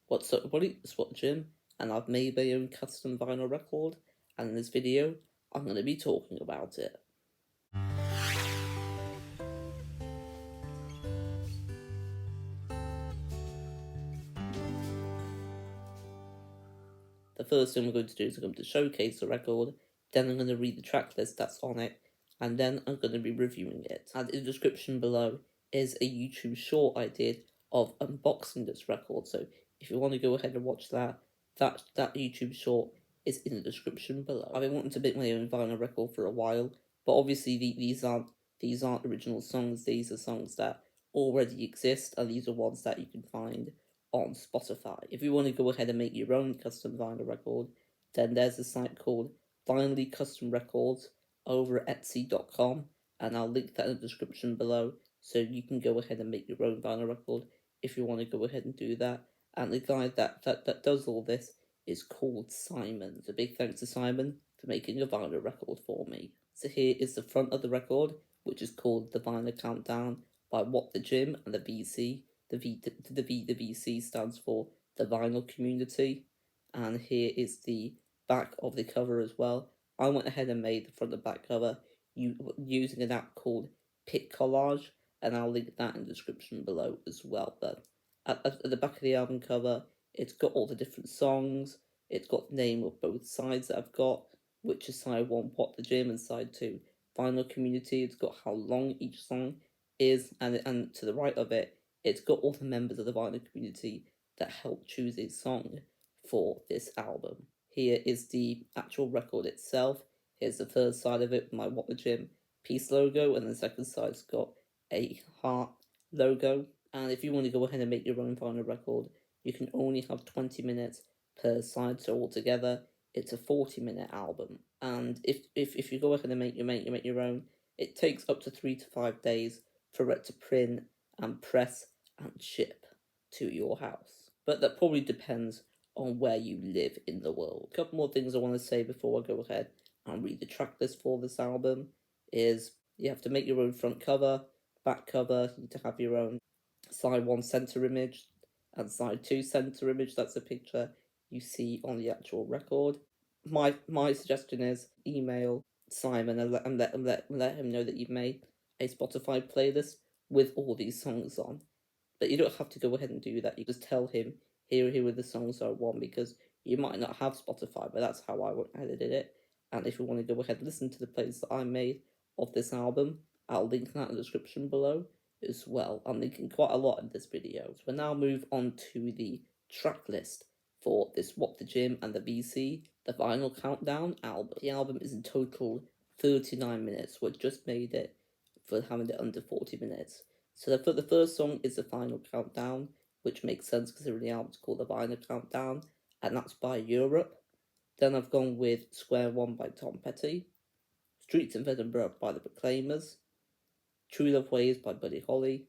What's up everybody, it's What Jim, and I've made my own custom vinyl record, and in this video, I'm going to be talking about it. The first thing we're going to do is I'm going to showcase the record, then I'm going to read the track list that's on it, and then I'm going to be reviewing it. And in the description below is a YouTube short I did of unboxing this record, so if you want to go ahead and watch that YouTube short is in the description below. I've been wanting to make my own vinyl record for a while, but obviously these aren't original songs. These are songs that already exist, and these are ones that you can find on Spotify. If you want to go ahead and make your own custom vinyl record, then there's a site called Vinylly Custom Records over at Etsy.com, and I'll link that in the description below, so you can go ahead and make your own vinyl record if you want to go ahead and do that. And the guy that does all this is called Simon. So big thanks to Simon for making a vinyl record for me. So here is the front of the record, which is called The Vinyl Countdown by What the Gym and the VC. The VC stands for the vinyl community. And here is the back of the cover as well. I went ahead and made the front and back cover using an app called PicCollage, and I'll link that in the description below as well. But at the back of the album cover, it's got all the different songs. It's got the name of both sides that I've got, which is side 1, What the Gym, and side 2, Vinyl Community. It's got how long each song is, and to the right of it, it's got all the members of the vinyl community that helped choose a song for this album. Here is the actual record itself. Here's the first side of it, my What the Gym peace logo, and the second side's got a heart logo. And if you want to go ahead and make your own vinyl record, you can only have 20 minutes per side, so altogether it's a 40-minute album. And if you go ahead and make your own, it takes up to 3 to 5 days for it to print and press and ship to your house. But that probably depends on where you live in the world. A couple more things I want to say before I go ahead and read the track list for this album is you have to make your own front cover, back cover, you need to have your own side 1 center image and side 2 center image. That's a picture you see on the actual record. My suggestion is email Simon and let him know that you've made a Spotify playlist with all these songs on. But you don't have to go ahead and do that. You just tell him here are the songs I want, because you might not have Spotify, but that's how I went ahead and did it. And if you want to go ahead and listen to the playlist that I made of this album, I'll link that in the description below as well. I'm linking quite a lot in this video. So we'll now move on to the track list for this What the Gym and the VC, the Vinyl Countdown album. The album is in total 39 minutes, so I just made it for having it under 40 minutes. So the first song is the Final Countdown, which makes sense considering the album's called the Vinyl Countdown, and that's by Europe. Then I've gone with Square One by Tom Petty, Streets of Edinburgh by the Proclaimers, True Love Ways by Buddy Holly,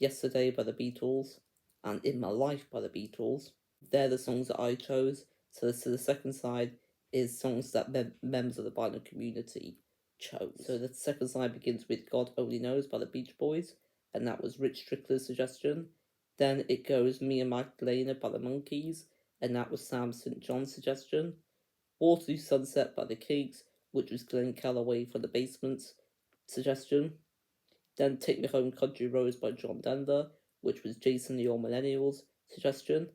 Yesterday by the Beatles, and In My Life by the Beatles. They're the songs that I chose. So the second side is songs that members of the vinyl community chose. So the second side begins with God Only Knows by the Beach Boys, and that was Rich Strickler's suggestion. Then it goes Me and Magdalena by the Monkees, and that was Sam St. John's suggestion. Waterloo Sunset by the Kinks, which was Glenn Calloway from the Basement's suggestion. Then Take Me Home Country Roads by John Denver, which was Jason the All Millennials' suggestion.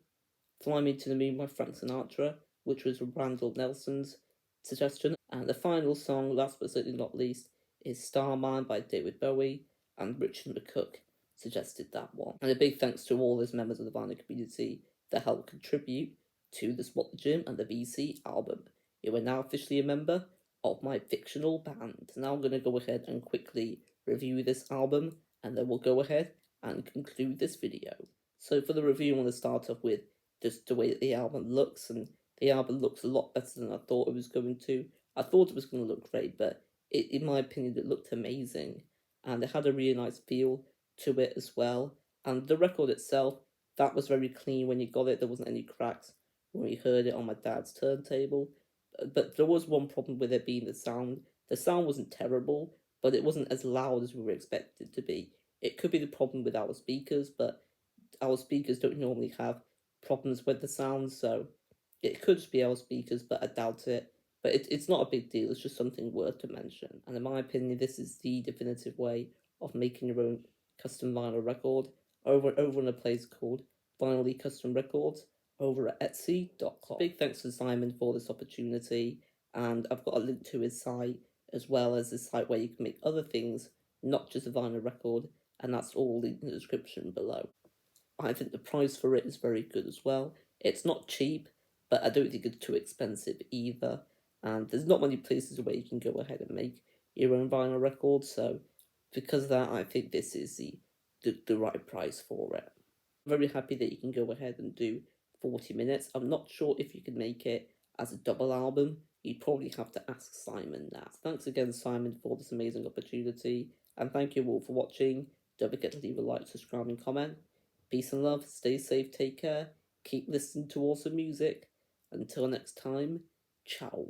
Fly Me to the Moon by Frank Sinatra, which was Randall Nelson's suggestion. And the final song, last but certainly not least, is Starman by David Bowie, and Richard McCook suggested that one. And a big thanks to all those members of the vinyl community that helped contribute to the What the Gym and the VC album. You are now officially a member of my fictional band. Now I'm going to go ahead and quickly review this album, and then we'll go ahead and conclude this video. So for the review, I want to start off with just the way that the album looks, and the album looks a lot better than I thought it was going to. I thought it was going to look great, but in my opinion, it looked amazing, and it had a really nice feel to it as well. And the record itself, that was very clean when you got it. There wasn't any cracks when we heard it on my dad's turntable. But there was one problem with it being the sound. The sound wasn't terrible, but it wasn't as loud as we were expected to be. It could be the problem with our speakers, but our speakers don't normally have problems with the sound, so it could just be our speakers, but I doubt it. But it's not a big deal, it's just something worth to mention. And in my opinion, this is the definitive way of making your own custom vinyl record over on a place called Vinylly Custom Records over at Etsy.com. Big thanks to Simon for this opportunity, and I've got a link to his site as well as a site where you can make other things, not just a vinyl record, and that's all in the description below. I think the price for it is very good as well. It's not cheap, but I don't think it's too expensive either. And there's not many places where you can go ahead and make your own vinyl record, so because of that, I think this is the right price for it. I'm very happy that you can go ahead and do 40 minutes. I'm not sure if you can make it as a double album. You'd probably have to ask Simon that. Thanks again, Simon, for this amazing opportunity, and thank you all for watching. Don't forget to leave a like, subscribe, and comment. Peace and love, stay safe, take care, keep listening to awesome music. Until next time, ciao.